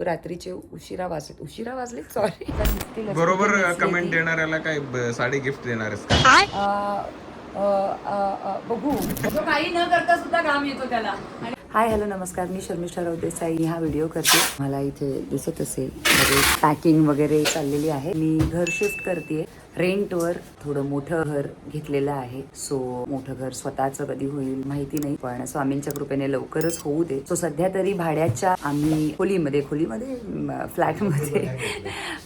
रात्रीचे उशिरा वाजलेत सॉरी बरोबर कमेंट देणाऱ्याला काय साडी गिफ्ट देणार आहेस का? बघू जो काही न करता सुद्धा काम येतो त्याला. हाय हॅलो नमस्कार, मी शर्मिष्ठा राऊत हा व्हिडिओ करते. मला इथे दिसत असेल पॅकिंग वगैरे चाललेली आहे. मी घर शिफ्ट करते रेंटवर. थोडं मोठं घर घेतलेलं आहे. सो मोठं घर स्वतःच कधी होईल माहिती नाही, पण स्वामींच्या कृपेने लवकरच होऊ दे. सो सध्या तरी भाड्याच्या आम्ही खोलीमध्ये फ्लॅटमध्ये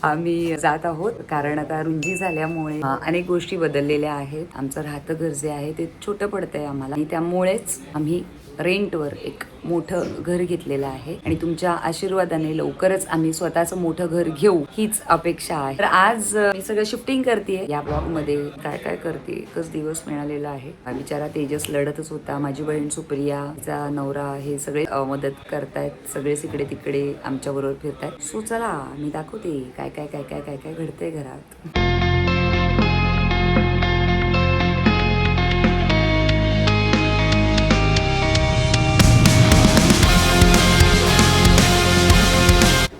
आम्ही जात आहोत, कारण आता रुंदी झाल्यामुळे अनेक गोष्टी बदललेल्या आहेत. आमचं राहतं घर जे आहे ते छोटं पडतंय आम्हाला, आणि त्यामुळेच आम्ही रेंटवर एक मोठं घर घेतलेलं आहे. आणि तुमच्या आशीर्वादाने लवकरच आम्ही स्वतःचं मोठं घर घेऊ हीच अपेक्षा आहे. तर आज मी सगळं शिफ्टिंग करते. या ब्लॉग मध्ये काय काय करते, एकच दिवस मिळालेला आहे. बिचारा तेजस लढतच होता. माझी बहीण सुप्रिया, तिचा नवरा, हे सगळे मदत करतायत. सगळेच इकडे तिकडे आमच्या बरोबर फिरतायत. सो चला मी दाखवते काय काय काय काय काय काय घडतंय घरात.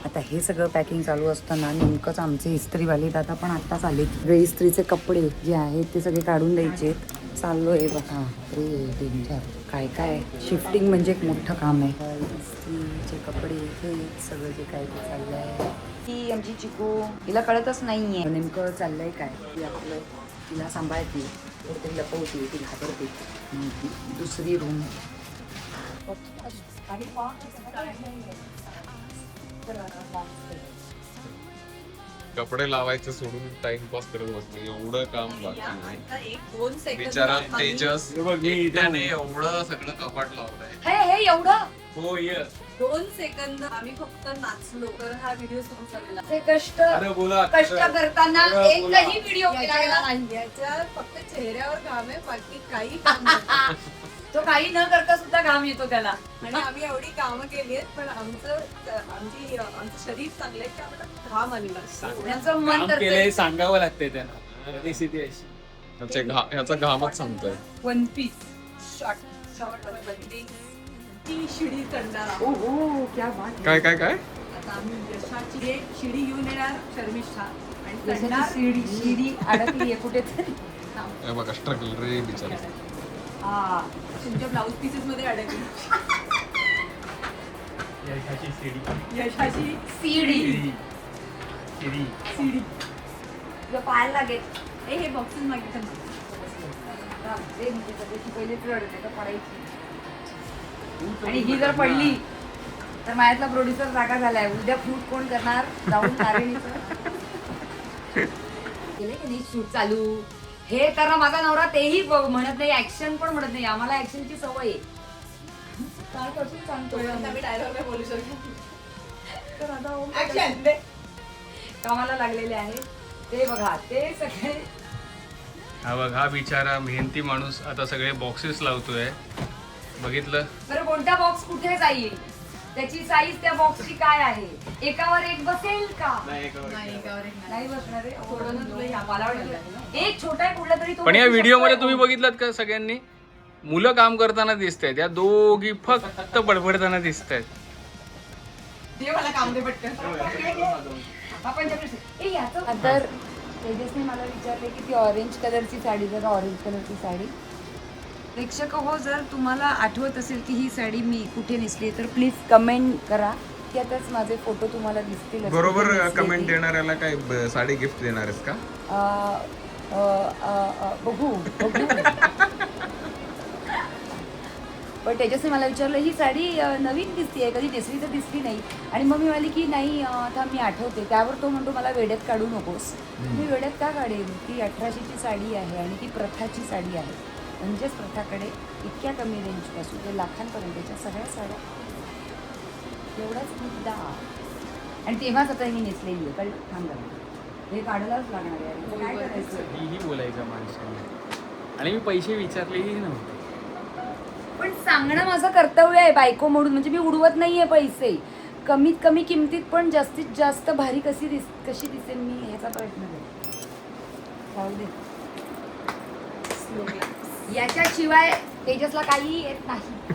आता हे सगळं पॅकिंग चालू असताना नेमकंच आमचे इस्त्रीवाले दादा पण आत्ताच आले. सगळे इस्त्रीचे कपडे जे आहेत ते सगळे काढून द्यायचे. चाललोय बघा रे डेंजर. काय काय शिफ्टिंग म्हणजे एक मोठं काम आहे. इस्त्रीचे कपडे हे सगळं जे काय ते चाललंय. ती आमची चिकू, हिला कळतच नाहीये नेमकं चाललंय काय. ती आपलं तिला सांभाळते, कुठेतरी लपवते, ती घाबरते. दुसरी रूम कपडे लावायचं सोडून टाइमपास करत बसले. एवढं काम बाकी बिचारा तेजस त्याने एवढं सगळं कपाट लावलंय. हे एवढं हो येस 2 सेकंद आम्ही फक्त नाचलो तर हा व्हिडिओ सुरू झालेला. ते कष्ट बोला कष्ट करताना एकही व्हिडिओ केला गेला नाही. याच्या फक्त चेहऱ्यावर काम आहे, बाकी काही काम नाही. तो काही न करता सुद्धा काम येतो त्याला. आणि आम्ही एवढी कामं केली आहेत, पण आमचं शरीर चांगलंय की आम्हाला घाम आलेला. त्यांचं मन तर केलंय सांगावं लागतंय त्यांना. परिस्थिती अशी ह्याचा घामच सांगतोय. वन पीस शॉर्ट बंदी ती शिडी चढणारा. ओहो क्या बात. काय काय काय आता आम्ही यशाची एक शिडी घेऊन येणार शर्मिष्ठा आणि यशाची चढणार. शिडी अडकली आहे कुठेतरी. हे बघा स्ट्रगल रे बिचारा. हा तुमच्या ब्लाऊज पीसेस मध्ये अडकली यशाची सीडी तुला पाहायला लागेल. हे बॉक्सेस मागितलं पहिले रडते तर पडायची, आणि ही जर पडली तर माझ्यातला प्रोड्युसर जागा झालाय. उद्या फ्रूट कोण करणार जाऊन नारळीचं केलंय की नाही शूट चालू. हे तर माझा नवरा तेही म्हणत नाही, ऍक्शन पण म्हणत नाही. आम्हाला ऍक्शनची सवय आहे. काय करशील सांगतो आम्ही डायलॉग नाही बोलू शकतो. तर आता ऍक्शन कामाला लागलेले आहेत ते बघा. ते सगळे हा बघ, हा बिचारा मेहनती माणूस आता सगळे बॉक्सेस लावतोय. बघितलं बरं कोणता बॉक्स कुठे जाईल, त्याची साईज त्या बॉक्सची काय आहे, एकावर एक बसेल का नाही बसणार आहे. मला वाटलं एक छोटा आहे कुठला तरी तो. पण या व्हिडिओ मध्ये तुम्ही बघितलात का सगळ्यांनी मुलं काम करताना दिसत आहेत. या दोघी फक्त बडबडताना दिसत आहेत. मला काम दे पटकन. तर तेजसने मला विचारले की ती ऑरेंज कलरची साडी, जरा ऑरेंज कलरची साडी. प्रेक्षक हो, जर तुम्हाला आठवत असेल की ही साडी मी कुठे नेसली तर प्लीज कमेंट करा. त्यातच माझे फोटो तुम्हाला दिसतील. बरोबर कमेंट देणाऱ्याला काय साडी गिफ्ट देणार आहेस का? बघू पण तेजसने मला विचारलं ही साडी नवीन दिसतीये, कधी नेसली तर दिसली नाही. आणि मग मी म्हणाली की नाही आता मी आठवते. त्यावर तो म्हणतो मला वेड्यात काढू नकोस. मी वेड्यात का काढेन, ती 1800ची साडी आहे आणि ती प्रथाची साडी आहे. म्हणजेच प्रथाकडे इतक्या कमी रेंजपासून ते लाखांपर्यंतच्या सगळ्या साड्या, एवढाच मुद्दा. आणि तेव्हाच आता मी नेसलेली आहे. कळलं, थांबा हे काढायलाच लागणार आहे. काय करायचं, मीही बोलायचं माणसाने, आणि मी पैसे विचारलेही नव्हते. पण सांगणं माझं कर्तव्य आहे बायको म्हणून. म्हणजे मी उडवत नाहीये पैसे. कमीत कमी किमतीत पण जास्तीत जास्त भारी कशी दिसेल मी ह्याचा प्रयत्न करते. जाऊ दे, याच्याशिवाय तेजसला काही येत नाही.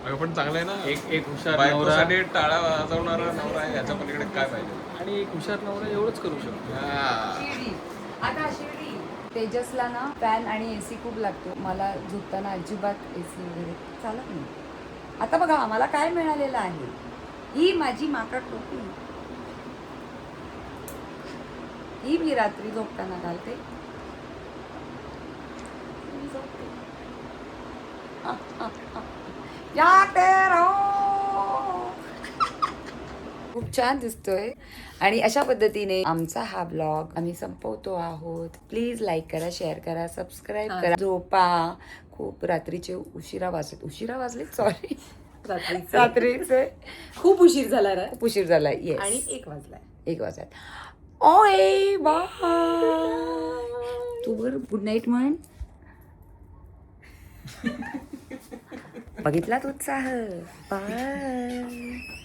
अगं पण चांगलं आहे ना, एक हुशार नवरा बायकोसाठी टाळा वाजवणारा नवरा आहे, याच्या पलीकडे काय पाहिजे. आणि एक हुशार नवरा एवढंच करू शकतो. हा. शिर्डी आता शिर्डी तेजसला ना फॅन आणि एसी खूप लागतो. मला झोपताना अजिबात एसी वगैरे चालत नाही. आता बघा आम्हाला काय मिळालेलं आहे. ही माझी माकड टोपी, ही मी रात्री झोपताना घालते. मी झोपते. जाते रहो. खूप छान दिसतोय. आणि अशा पद्धतीने आमचा हा ब्लॉग आम्ही संपवतो आहोत. प्लीज लाईक करा, शेअर करा, सबस्क्राईब करा. झोपा. खूप रात्रीचे उशिरा वाजले सॉरी रात्रीचे खूप उशीर झाला रे. खूप उशीर झालाय. येस आणि 1 वाजलाय. 1 वाजता. ओय बाय. तू बर गुड नाईट म्हण. बघितलात उत्साह. बाय.